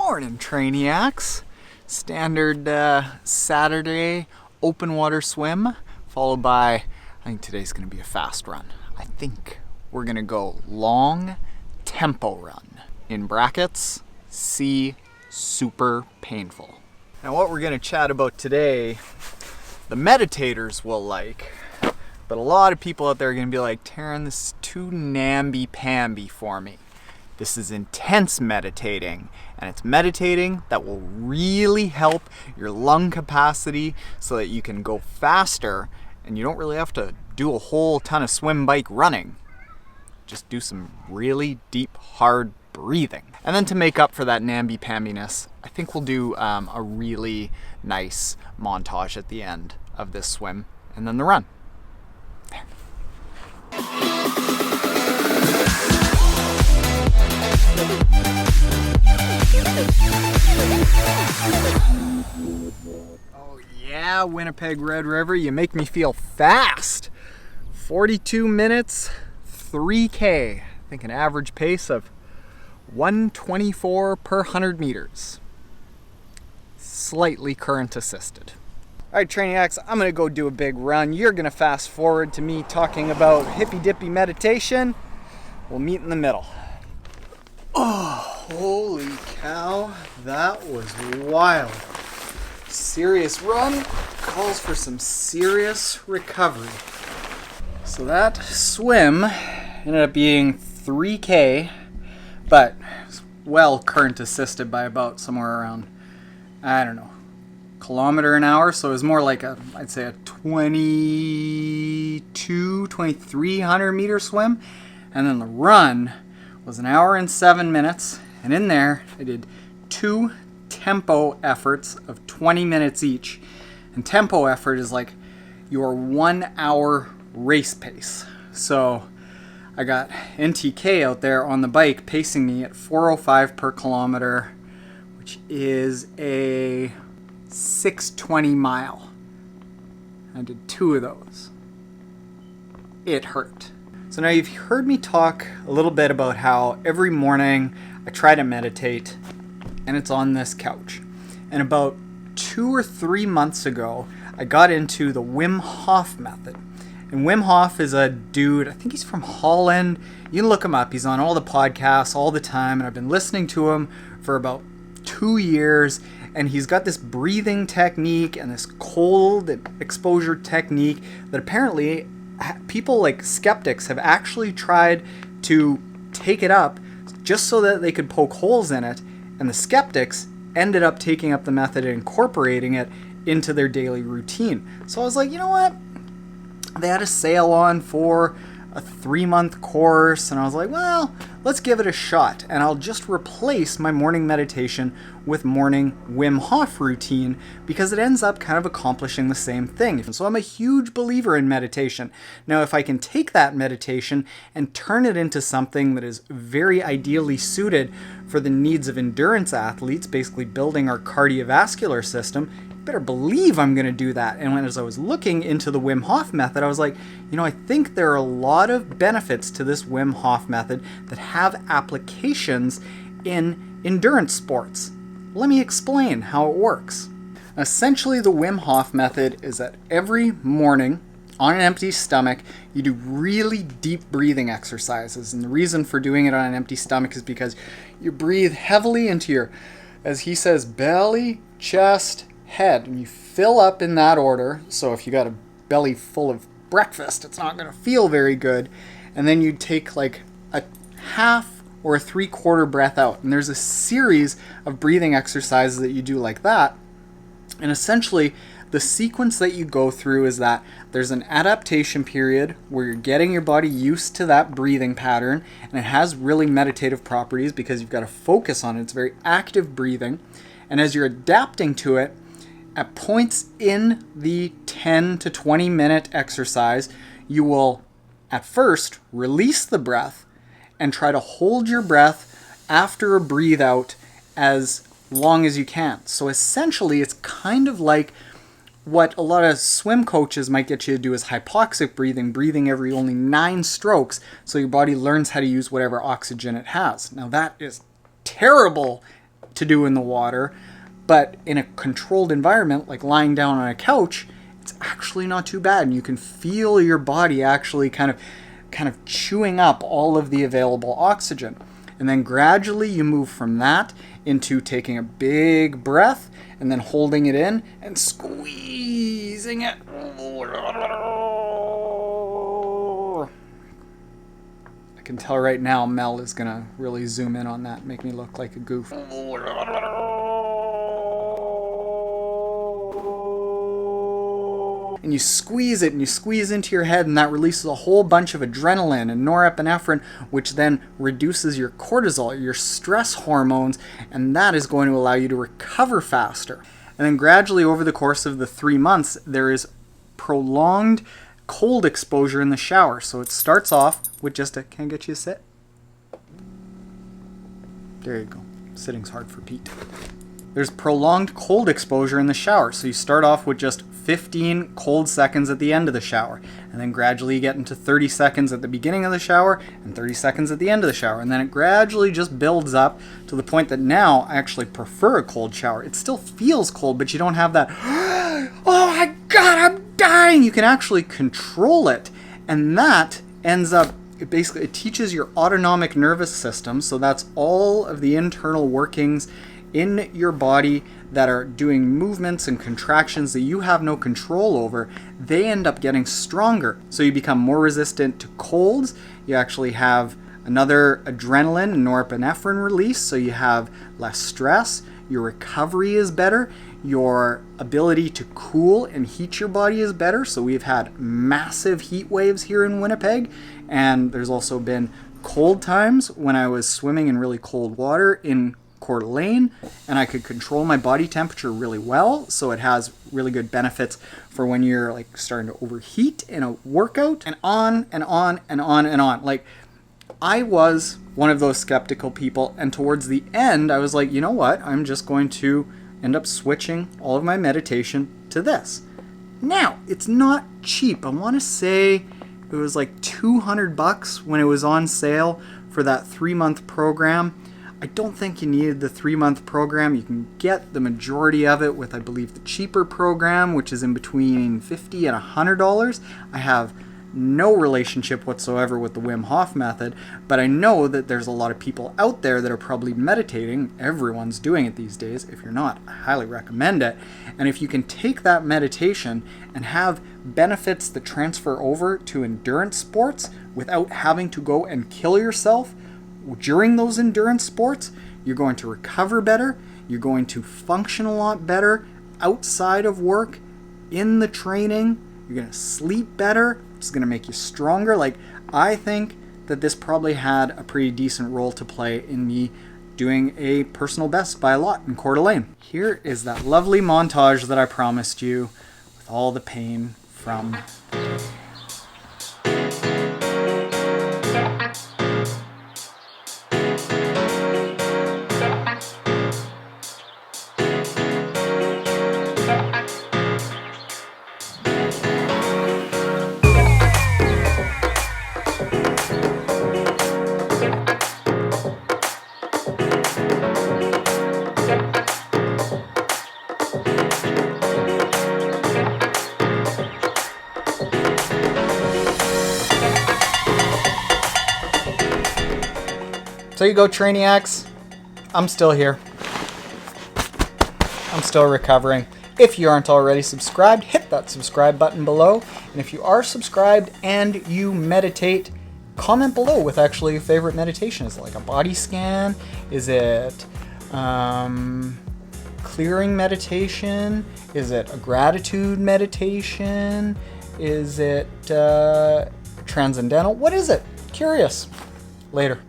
Morning, Trainiacs. Standard Saturday open water swim, followed by, I think today's going to be a fast run. I think we're going to go long tempo run. In brackets, C, super painful. Now what we're going to chat about today, the meditators will like, but a lot of people out there are going to be like, Taren, this is too namby-pamby for me. This is intense meditating, and it's meditating that will really help your lung capacity so that you can go faster and you don't really have to do a whole ton of swim, bike, running. Just do some really deep, hard breathing. And then to make up for that namby-pambiness, I think we'll do a really nice montage at the end of this swim and then the run. There. Oh yeah, Winnipeg Red River, you make me feel fast. 42 minutes, 3K. I think an average pace of 124 per 100 meters. Slightly current assisted. All right, Trainiacs, I'm gonna go do a big run. You're gonna fast forward to me talking about hippy dippy meditation. We'll meet in the middle. Oh, holy cow, that was wild. Serious run calls for some serious recovery. So that swim ended up being 3K, but well current assisted by about somewhere around, I don't know, kilometer an hour. So it was more like I'd say a 2300 meter swim. And then the run was an hour and 7 minutes, and in there I did 2 tempo efforts of 20 minutes each. And tempo effort is like your 1 hour race pace. So I got NTK out there on the bike pacing me at 405 per kilometer, which is a 620 mile. I did 2 of those. It hurt. So now you've heard me talk a little bit about how every morning I try to meditate, and it's on this couch. And about 2 or 3 months ago, I got into the Wim Hof Method. And Wim Hof is a dude, I think he's from Holland. You can look him up. He's on all the podcasts all the time, and I've been listening to him for about 2 years. And he's got this breathing technique and this cold exposure technique that apparently people like skeptics have actually tried to take it up just so that they could poke holes in it, and the skeptics ended up taking up the method and incorporating it into their daily routine. So I was like, you know what? They had a sale on for a 3-month course, and I was like, well, let's give it a shot, and I'll just replace my morning meditation with morning Wim Hof routine because it ends up kind of accomplishing the same thing. So I'm a huge believer in meditation. Now, if I can take that meditation and turn it into something that is very ideally suited for the needs of endurance athletes, basically building our cardiovascular system, better believe I'm going to do that. And as I was looking into the Wim Hof method, I was like, you know, I think there are a lot of benefits to this Wim Hof method that have applications in endurance sports. Let me explain how it works. Essentially, the Wim Hof method is that every morning on an empty stomach, you do really deep breathing exercises. And the reason for doing it on an empty stomach is because you breathe heavily into your, as he says, belly, chest, head, and you fill up in that order. So if you got a belly full of breakfast, it's not going to feel very good. And then you take like a half or a 3/4 breath out, and there's a series of breathing exercises that you do like that. And essentially the sequence that you go through is that there's an adaptation period where you're getting your body used to that breathing pattern, and it has really meditative properties because you've got to focus on it. It's very active breathing, and as you're adapting to it, at points in the 10 to 20 minute exercise, you will at first release the breath and try to hold your breath after a breathe out as long as you can. So essentially, it's kind of like what a lot of swim coaches might get you to do is hypoxic breathing, breathing every only 9 strokes so your body learns how to use whatever oxygen it has. Now that is terrible to do in the water, but in a controlled environment, like lying down on a couch, it's actually not too bad. And you can feel your body actually kind of chewing up all of the available oxygen. And then gradually you move from that into taking a big breath and then holding it in and squeezing it. I can tell right now Mel is going to really zoom in on that and make me look like a goof. And you squeeze it and you squeeze into your head, and that releases a whole bunch of adrenaline and norepinephrine, which then reduces your cortisol, your stress hormones, and that is going to allow you to recover faster. And then gradually over the course of the 3 months, there is prolonged cold exposure in the shower. So it starts off with just can I get you to sit? There you go. Sitting's hard for Pete. There's prolonged cold exposure in the shower. So you start off with just 15 cold seconds at the end of the shower. And then gradually you get into 30 seconds at the beginning of the shower and 30 seconds at the end of the shower. And then it gradually just builds up to the point that now I actually prefer a cold shower. It still feels cold, but you don't have that, oh my God, I'm dying. You can actually control it. And that ends up, it teaches your autonomic nervous system. So that's all of the internal workings in your body that are doing movements and contractions that you have no control over. They end up getting stronger. So you become more resistant to colds. You actually have another adrenaline and norepinephrine release, so you have less stress. Your recovery is better. Your ability to cool and heat your body is better. So we've had massive heat waves here in Winnipeg, and there's also been cold times when I was swimming in really cold water in Coeur d'Alene, and I could control my body temperature really well, so it has really good benefits for when you're like starting to overheat in a workout, and on and on and on and on. Like, I was one of those skeptical people, and towards the end I was like, you know what, I'm just going to end up switching all of my meditation to this. Now, it's not cheap. I want to say it was like $200 when it was on sale for that 3-month program. I don't think you needed the 3-month program. You can get the majority of it with, I believe, the cheaper program, which is in between $50 and $100. I have no relationship whatsoever with the Wim Hof Method, but I know that there's a lot of people out there that are probably meditating. Everyone's doing it these days. If you're not, I highly recommend it. And if you can take that meditation and have benefits that transfer over to endurance sports without having to go and kill yourself during those endurance sports, you're going to recover better, you're going to function a lot better outside of work, in the training, you're going to sleep better, it's going to make you stronger. Like, I think that this probably had a pretty decent role to play in me doing a personal best by a lot in Coeur d'Alene. Here is that lovely montage that I promised you with all the pain from So you go, Trainiacs. I'm still here. I'm still recovering. If you aren't already subscribed, hit that subscribe button below. And if you are subscribed and you meditate, comment below with actually your favorite meditation. Is it like a body scan? Is it clearing meditation? Is it a gratitude meditation? Is it transcendental? What is it? Curious. Later.